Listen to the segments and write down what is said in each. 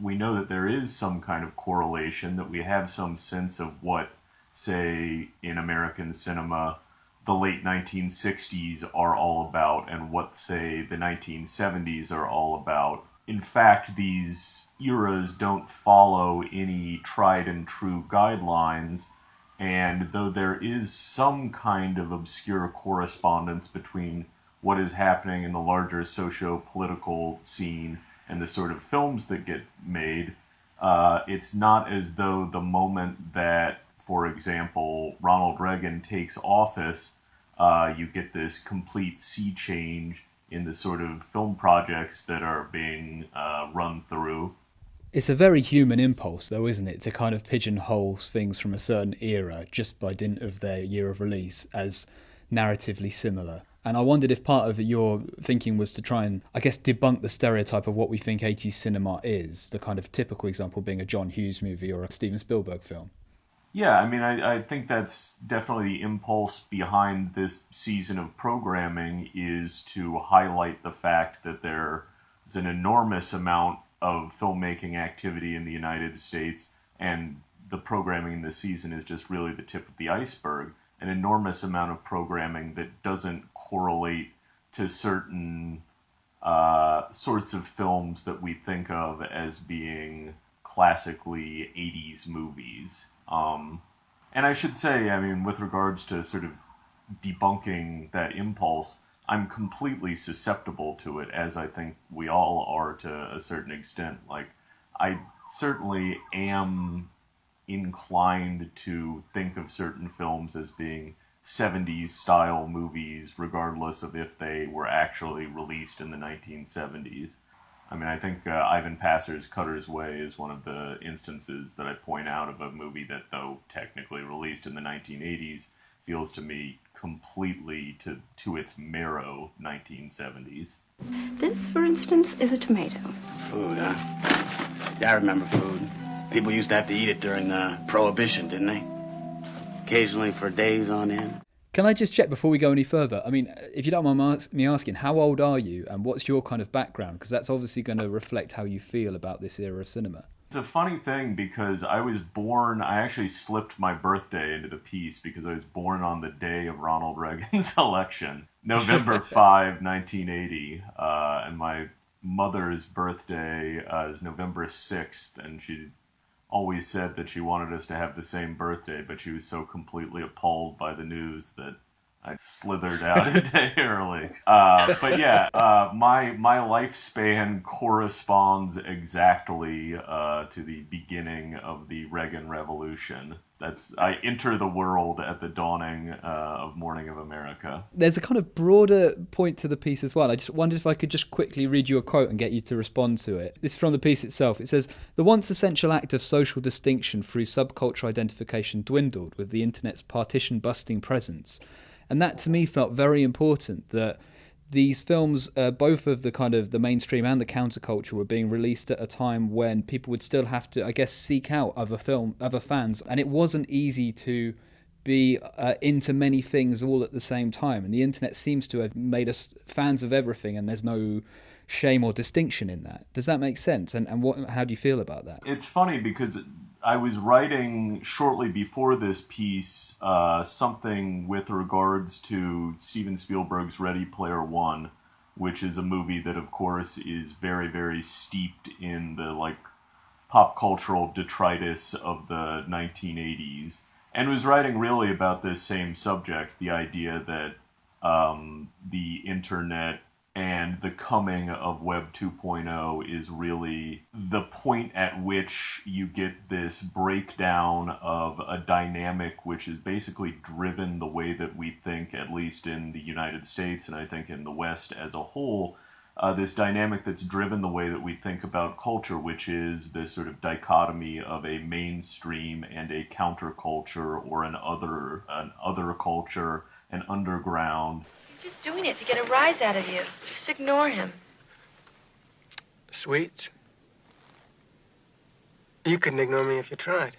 we know that there is some kind of correlation, that we have some sense of what, say, in American cinema, the late 1960s are all about and what, say, the 1970s are all about. In fact, these eras don't follow any tried and true guidelines, and though there is some kind of obscure correspondence between what is happening in the larger socio-political scene and the sort of films that get made, it's not as though the moment that, for example, Ronald Reagan takes office, you get this complete sea change in the sort of film projects that are being run through. It's a very human impulse, though, isn't it, to kind of pigeonhole things from a certain era just by dint of their year of release as narratively similar. And I wondered if part of your thinking was to try and, I guess, debunk the stereotype of what we think 80s cinema is, the kind of typical example being a John Hughes movie or a Steven Spielberg film. Yeah, I mean, I think that's definitely the impulse behind this season of programming, is to highlight the fact that there is an enormous amount of filmmaking activity in the United States, and the programming this season is just really the tip of the iceberg. An enormous amount of programming that doesn't correlate to certain sorts of films that we think of as being classically 80s movies. And I should say, I mean, with regards to sort of debunking that impulse, I'm completely susceptible to it, as I think we all are to a certain extent. Like, I certainly am inclined to think of certain films as being 70s style movies, regardless of if they were actually released in the 1970s. I mean, I think Ivan Passer's Cutter's Way is one of the instances that I point out of a movie that, though technically released in the 1980s, feels to me completely to its marrow 1970s. This, for instance, is a tomato. Food, huh? Yeah, I remember food. People used to have to eat it during Prohibition, didn't they? Occasionally for days on end. Can I just check before we go any further? I mean, if you don't mind me asking, how old are you and what's your kind of background? Because that's obviously going to reflect how you feel about this era of cinema. It's a funny thing because I actually slipped my birthday into the piece because I was born on the day of Ronald Reagan's election, November 5, 1980. And my mother's birthday is November 6th, and she always said that she wanted us to have the same birthday, but she was so completely appalled by the news that I slithered out a day early. But yeah, my lifespan corresponds exactly to the beginning of the Reagan Revolution. I enter the world at the dawning of Morning of America. There's a kind of broader point to the piece as well. I just wondered if I could just quickly read you a quote and get you to respond to it. This is from the piece itself. It says, "The once essential act of social distinction through subculture identification dwindled with the internet's partition-busting presence." And that to me felt very important, that these films, both of the kind of the mainstream and the counterculture, were being released at a time when people would still have to, I guess, seek out other fans. And it wasn't easy to be into many things all at the same time. And the internet seems to have made us fans of everything, and there's no shame or distinction in that. Does that make sense? And how do you feel about that? It's funny because I was writing shortly before this piece something with regards to Steven Spielberg's Ready Player One, which is a movie that, of course, is very, very steeped in the pop cultural detritus of the 1980s, and was writing really about this same subject, the idea that the internet and the coming of Web 2.0 is really the point at which you get this breakdown of a dynamic which is basically driven the way that we think, at least in the United States, and I think in the West as a whole, this dynamic that's driven the way that we think about culture, which is this sort of dichotomy of a mainstream and a counterculture, or an other culture, an underground. He's just doing it to get a rise out of you. Just ignore him. Sweets? You couldn't ignore me if you tried.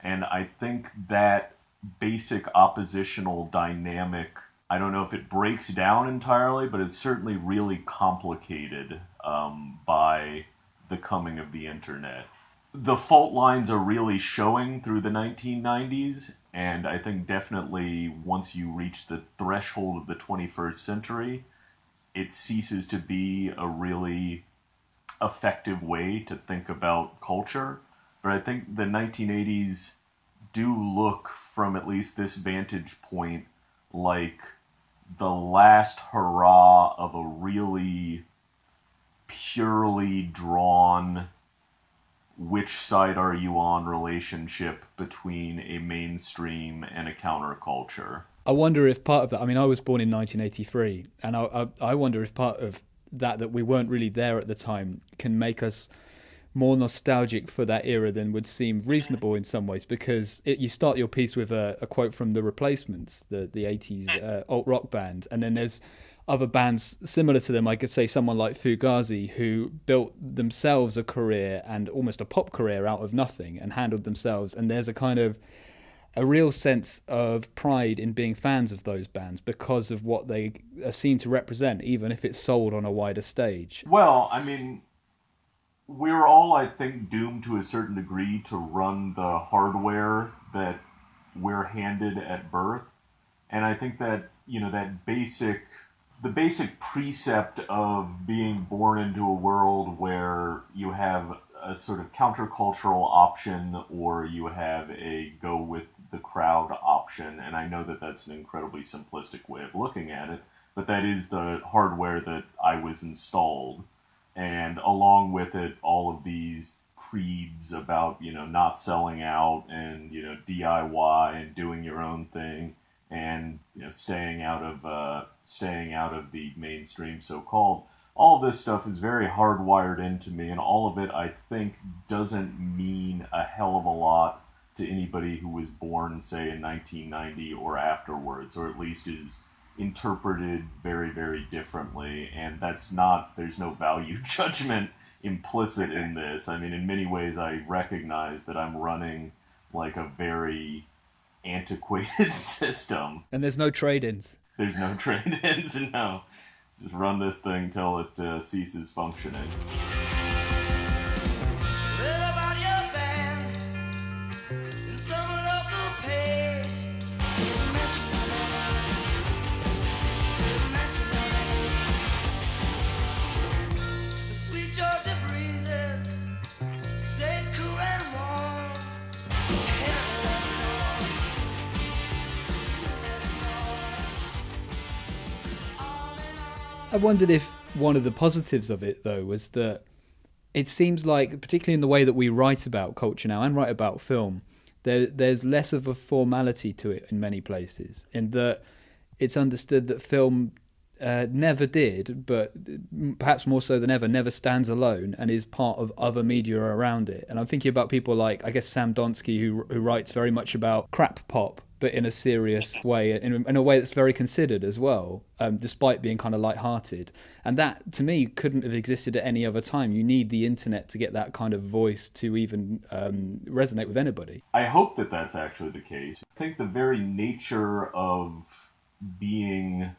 And I think that basic oppositional dynamic, I don't know if it breaks down entirely, but it's certainly really complicated by the coming of the internet. The fault lines are really showing through the 1990s, and I think definitely once you reach the threshold of the 21st century, it ceases to be a really effective way to think about culture. But I think the 1980s do look, from at least this vantage point, like the last hurrah of a really purely drawn which side are you on relationship between a mainstream and a counterculture. I wonder if part of that, I mean, I was born in 1983, and I wonder if part of that we weren't really there at the time can make us more nostalgic for that era than would seem reasonable in some ways, because you start your piece with a quote from The Replacements, the 80s alt-rock band, and then there's other bands similar to them. I could say someone like Fugazi, who built themselves a career and almost a pop career out of nothing and handled themselves, and there's a kind of a real sense of pride in being fans of those bands because of what they are seen to represent, even if it's sold on a wider stage. Well, I mean, we're all, I think, doomed to a certain degree to run the hardware that we're handed at birth. And I think that, the basic precept of being born into a world where you have a sort of countercultural option or you have a go with the crowd option. And I know that that's an incredibly simplistic way of looking at it, but that is the hardware that I was installed. And along with it, all of these creeds about, not selling out and, DIY and doing your own thing and, staying out of the mainstream so-called. All this stuff is very hardwired into me, and all of it, I think, doesn't mean a hell of a lot to anybody who was born, say, in 1990 or afterwards, or at least is interpreted very, very differently. And there's no value judgment implicit in this. I mean, in many ways, I recognize that I'm running like a very antiquated system. And there's no trade-ins. There's no trade-ins, no. Just run this thing till it ceases functioning. I wondered if one of the positives of it, though, was that it seems like, particularly in the way that we write about culture now and write about film, there's less of a formality to it in many places, in that it's understood that film never did, but perhaps more so than ever, never stands alone and is part of other media around it. And I'm thinking about people like, I guess, Sam Donsky, who writes very much about crap pop, but in a serious way, in a way that's very considered as well, despite being kind of lighthearted. And that, to me, couldn't have existed at any other time. You need the internet to get that kind of voice to even resonate with anybody. I hope that that's actually the case. I think the very nature of being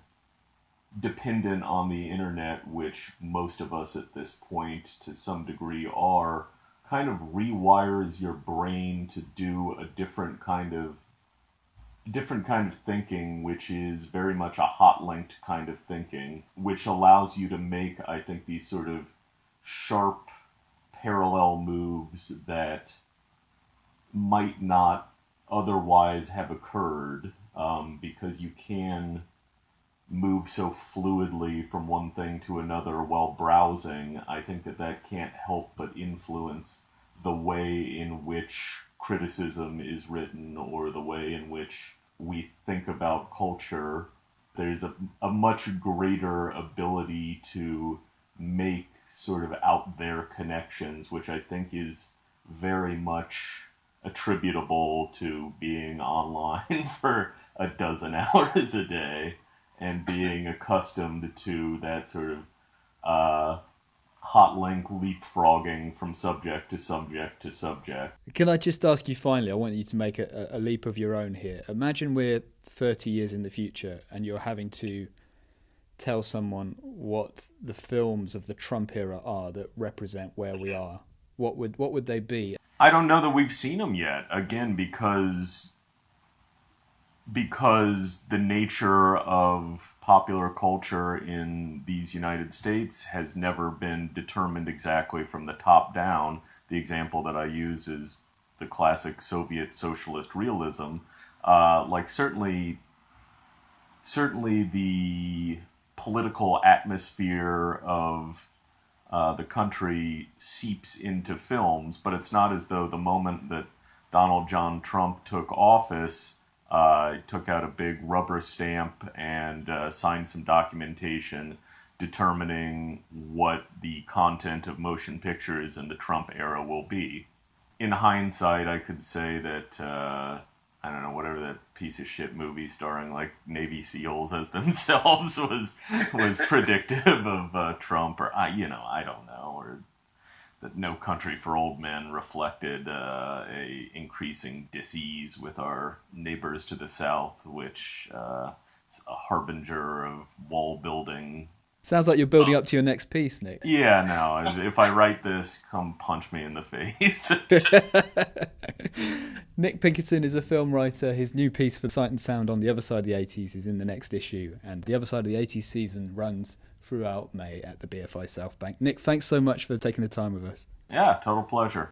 dependent on the internet, which most of us at this point to some degree are, kind of rewires your brain to do a different kind of thinking, which is very much a hot-linked kind of thinking, which allows you to make, I think, these sort of sharp parallel moves that might not otherwise have occurred, because you can move so fluidly from one thing to another while browsing. I think that can't help but influence the way in which criticism is written or the way in which we think about culture. There's a much greater ability to make sort of out there connections, which I think is very much attributable to being online for a dozen hours a day and being accustomed to that sort of hot link leapfrogging from subject to subject to subject. Can I just ask you finally, I want you to make a leap of your own here. Imagine we're 30 years in the future and you're having to tell someone what the films of the Trump era are that represent where we are, what would they be? I don't know that we've seen them yet. Again, because the nature of popular culture in these United States has never been determined exactly from the top down. The example that I use is the classic Soviet socialist realism. Certainly the political atmosphere of the country seeps into films, but it's not as though the moment that Donald John Trump took office, took out a big rubber stamp and signed some documentation determining what the content of motion pictures in the Trump era will be. In hindsight, I could say that, I don't know, whatever that piece of shit movie starring like Navy SEALs as themselves was predictive of Trump, or I don't know, or that No Country for Old Men reflected a increasing dis-ease with our neighbors to the south, which is a harbinger of wall building. Sounds like you're building up to your next piece, Nick. Yeah, no, if I write this, come punch me in the face. Nick Pinkerton is a film writer. His new piece for Sight and Sound on the Other Side of the 80s is in the next issue, and the Other Side of the 80s season runs throughout May at the BFI South Bank. Nick, thanks so much for taking the time with us. Yeah, total pleasure.